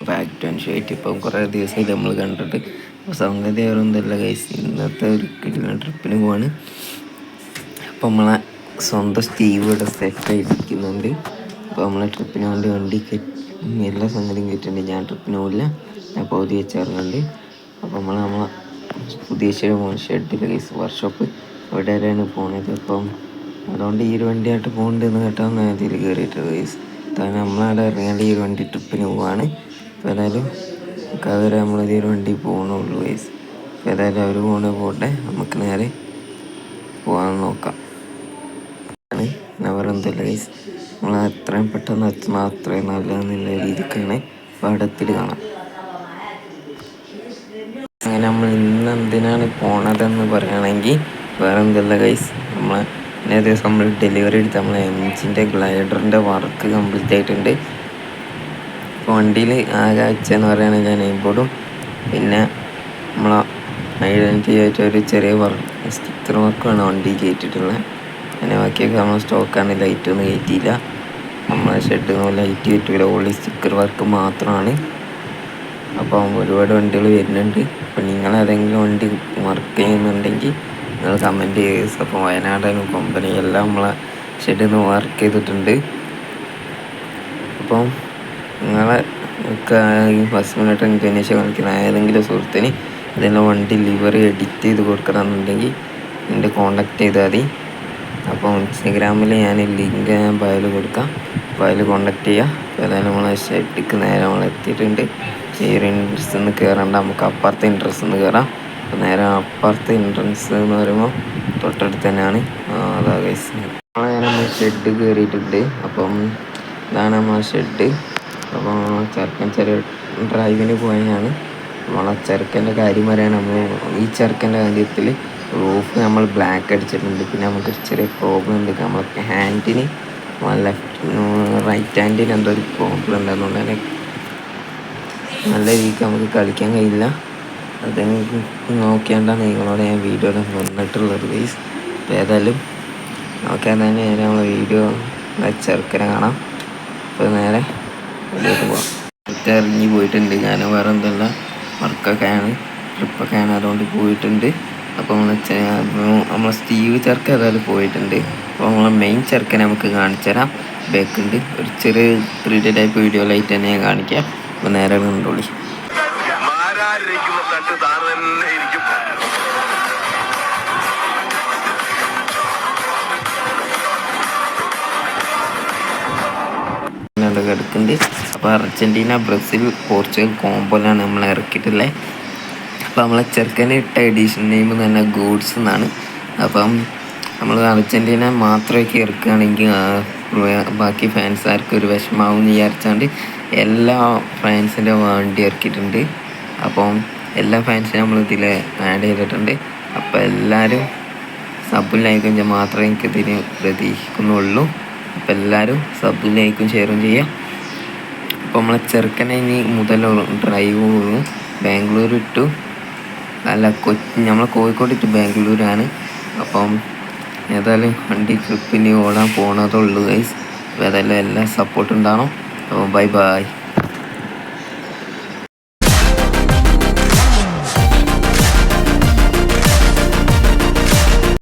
Back to ആയിട്ട് ഇപ്പം കുറേ ദിവസമായിട്ട് നമ്മൾ കണ്ടിട്ട്. അപ്പോൾ സംഗതി വേറൊന്നുമില്ല ഗൈസ്, ഇന്നത്തെ ഒരു ട്രിപ്പിന് പോവാണ്. അപ്പോൾ നമ്മളെ സ്വന്തം സ്റ്റീവ് ഇവിടെ സെറ്റായിരിക്കുന്നുണ്ട്. അപ്പോൾ നമ്മളെ ട്രിപ്പിന് വേണ്ടി വണ്ടി എല്ലാ സംഗതിയും കയറ്റുന്നുണ്ട്. ഞാൻ ട്രിപ്പിന് പോകില്ല, ഞാൻ പകുതി വെച്ചിറങ്ങുന്നുണ്ട്. അപ്പോൾ നമ്മളെ പുതിയ ഷെഡിൽ ഗൈസ് വർക്ക്ഷോപ്പ് അവിടെ വരെയാണ് പോകുന്നത്. അപ്പം അതുകൊണ്ട് ഈ ഒരു വണ്ടിയായിട്ട് പോകണ്ടെന്ന് കേട്ടാൽ ഞാൻ ഇതിൽ കയറിയിട്ടുണ്ട് ഗൈസ്. കാരണം നമ്മളവിടെ ഇറങ്ങേണ്ട ഈ ഒരു വണ്ടി ട്രിപ്പിന് പോവാണ്. അപ്പോൾ ഏതായാലും അതുവരെ നമ്മളിത് ഈ ഒരു വണ്ടി പോകണുള്ളൂ ഗൈസ്. അപ്പോൾ ഏതായാലും അവർ പോട്ടെ, നമുക്ക് നേരെ പോകാൻ നോക്കാം. വേറെ എന്തല്ല ഗൈസ്, നമ്മൾ എത്രയും പെട്ടെന്ന് എത്തണം അത്രയും നല്ലതെന്നുള്ള രീതിക്കാണ്. അപ്പോൾ അവിടെ എത്തിയിട്ട് കാണാം. അങ്ങനെ നമ്മൾ ഇന്ന് എന്തിനാണ് പോണതെന്ന് പറയുകയാണെങ്കിൽ വേറെ എന്തല്ല ഗൈസ്, ഇന്നേ ദിവസം നമ്മൾ ഡെലിവറി എടുത്ത് നമ്മളെ എംജിൻ്റെ ഗ്ലൈഡറിൻ്റെ വർക്ക് കംപ്ലീറ്റ് ആയിട്ടുണ്ട്. ഇപ്പോൾ വണ്ടിയിൽ ആകെ അയച്ചെന്ന് പറയുകയാണെങ്കിൽ ഞാൻ നെയിം ബോർഡും പിന്നെ നമ്മളെ ഐഡൻറ്റിറ്റി ആയിട്ട് ഒരു ചെറിയ സ്റ്റിക്കർ വർക്കാണ് വണ്ടി കയറ്റിയിട്ടുള്ളത്. പിന്നെ ബാക്കിയൊക്കെ നമ്മൾ സ്റ്റോക്കാണ്, ലൈറ്റൊന്നും കയറ്റിയില്ല. നമ്മളെ ഷെഡൊന്നും ലൈറ്റ് കയറ്റില്ല, ഓൺലി സ്റ്റിക്കർ വർക്ക് മാത്രമാണ്. അപ്പം ഒരുപാട് വണ്ടികൾ വരുന്നുണ്ട്. അപ്പം നിങ്ങളേതെങ്കിലും വണ്ടി വർക്ക് ചെയ്യുന്നുണ്ടെങ്കിൽ നിങ്ങൾ കമൻറ്റ് ചെയ്യുക. അപ്പോൾ വയനാടാനും കമ്പനി എല്ലാം നമ്മളെ ഷെഡിൽ നിന്ന് വർക്ക് ചെയ്തിട്ടുണ്ട്. അപ്പം നിങ്ങളെ ഫസ്റ്റ് മിനിറ്റ് എനിക്ക് അന്വേഷിച്ച് കാണിക്കുന്ന ഏതെങ്കിലും സുഹൃത്തിന് ഇതിൻ്റെ വണ്ടി ലിവറി എഡിറ്റ് ചെയ്ത് കൊടുക്കണമെന്നുണ്ടെങ്കിൽ എൻ്റെ കോൺടാക്ട് ചെയ്താൽ മതി. അപ്പോൾ ഇൻസ്റ്റഗ്രാമിൽ ഞാൻ ലിങ്ക് ബയോയിൽ കൊടുക്കാം, ബയോയിൽ കോൺടാക്ട് ചെയ്യുക. അപ്പോൾ ഏതായാലും നമ്മളെ ഷെഡിക്ക് നേരെ നമ്മൾ എത്തിയിട്ടുണ്ട്. ഈ ഒരു എൻട്രൻസ് നിന്ന് കയറേണ്ട, നമുക്ക് അപ്പുറത്തെ എൻട്രൻസ് നിന്ന് കയറാം. അപ്പോൾ നേരെ അപ്പുറത്തെ എൻട്രൻസ് എന്ന് പറയുമ്പോൾ തൊട്ടടുത്ത് തന്നെയാണ്. അതാ ഗൈസ്, നേരെ നമ്മൾ ഷെഡ് കയറിയിട്ടുണ്ട്. അപ്പം ഇതാണ് നമ്മളെ ഷെഡ്. അപ്പോൾ ചെറുക്കൻ ഡ്രൈവിന് പോയാണ്. നമ്മളെ ചെറുക്കൻ്റെ കാര്യം പറയാൻ നമ്മൾ ഈ ചെറുക്കൻ്റെ കാര്യത്തിൽ റൂഫ് നമ്മൾ ബ്ലാക്ക് അടിച്ചിട്ടുണ്ട്. പിന്നെ നമുക്കൊരു ചെറിയ പ്രോബ്ലം ഉണ്ട്, നമ്മളെ ഹാൻഡിന് റൈറ്റ് ഹാൻഡിന് എന്തോ ഒരു പ്രോബ്ലം ഉണ്ട്. അതുകൊണ്ട് തന്നെ നല്ല രീതിക്ക് നമുക്ക് കളിക്കാൻ കഴിയില്ല. അത് നോക്കിയാണ്ടാണ് നിങ്ങളോട് ഞാൻ വീഡിയോയിൽ വന്നിട്ടുള്ളത് ഗൈസ്. അപ്പോൾ ഏതായാലും നോക്കിയാൽ തന്നെ നമ്മളെ വീഡിയോ ചെറുക്കനെ കാണാം. അപ്പോൾ നേരെ വീഡിയോട്ട് പോകാം. ഇറങ്ങി പോയിട്ടുണ്ട്. ഞാൻ വേറെ എന്തല്ല വർക്കൊക്കെയാണ്, ട്രിപ്പൊക്കെയാണ്, അതുകൊണ്ട് പോയിട്ടുണ്ട്. അപ്പോൾ നമ്മളെ സ്റ്റീവ് ചെറുക്കൻ ഏതായാലും പോയിട്ടുണ്ട്. അപ്പോൾ നമ്മളെ മെയിൻ ചെറുക്കനെ നമുക്ക് കാണിച്ചു തരാം. ബാക്കുണ്ട് ഒരു ചെറിയ 3D ടൈപ്പ് വീഡിയോയിലായിട്ട് തന്നെ ഞാൻ കാണിക്കാം. അപ്പോൾ നേരെ കണ്ടോളി. കിടക്കുന്നുണ്ട്. അപ്പോൾ അർജൻറ്റീന ബ്രസീൽ പോർച്ചുഗൽ കോമ്പോലാണ് നമ്മൾ ഇറക്കിയിട്ടുള്ളത്. അപ്പോൾ നമ്മളെ ചെറുക്കന് ഇട്ട എഡീഷൻ നെയിം തന്നെ ഗൂഡ്സ് എന്നാണ്. അപ്പം നമ്മൾ അർജൻറ്റീന മാത്രമൊക്കെ ഇറക്കുകയാണെങ്കിൽ ബാക്കി ഫാൻസുകാർക്ക് ഒരു വിഷമാവും എന്ന് വിചാരിച്ചാണ്ട് എല്ലാ ഫാൻസിൻ്റെ വണ്ടി ഇറക്കിയിട്ടുണ്ട്. അപ്പം എല്ലാ ഫാൻസിനും നമ്മൾ ഇതിൽ ആഡ് ചെയ്തിട്ടുണ്ട്. അപ്പോൾ എല്ലാവരും സബും ലൈക്കും മാത്രമേ എനിക്ക് ഇതിന് പ്രതീക്ഷിക്കുന്നുള്ളൂ. അപ്പോൾ എല്ലാവരും സബും ലൈക്കും ഷെയറും ചെയ്യാം. അപ്പോൾ നമ്മളെ ചെറുക്കനെ ഇനി മുതൽ ഡ്രൈവ് പോകുന്നു. ബാംഗ്ലൂർ ടു നമ്മളെ കോഴിക്കോട് ടു ബാംഗ്ലൂരാണ്. അപ്പം ഏതായാലും വണ്ടി ട്രിപ്പിന് ഓടാൻ പോണതുള്ളൂ ഗൈസ്. അപ്പോൾ ഏതായാലും എല്ലാ സപ്പോർട്ട് ഉണ്ടാവണം. അപ്പോൾ ബൈ ബൈ.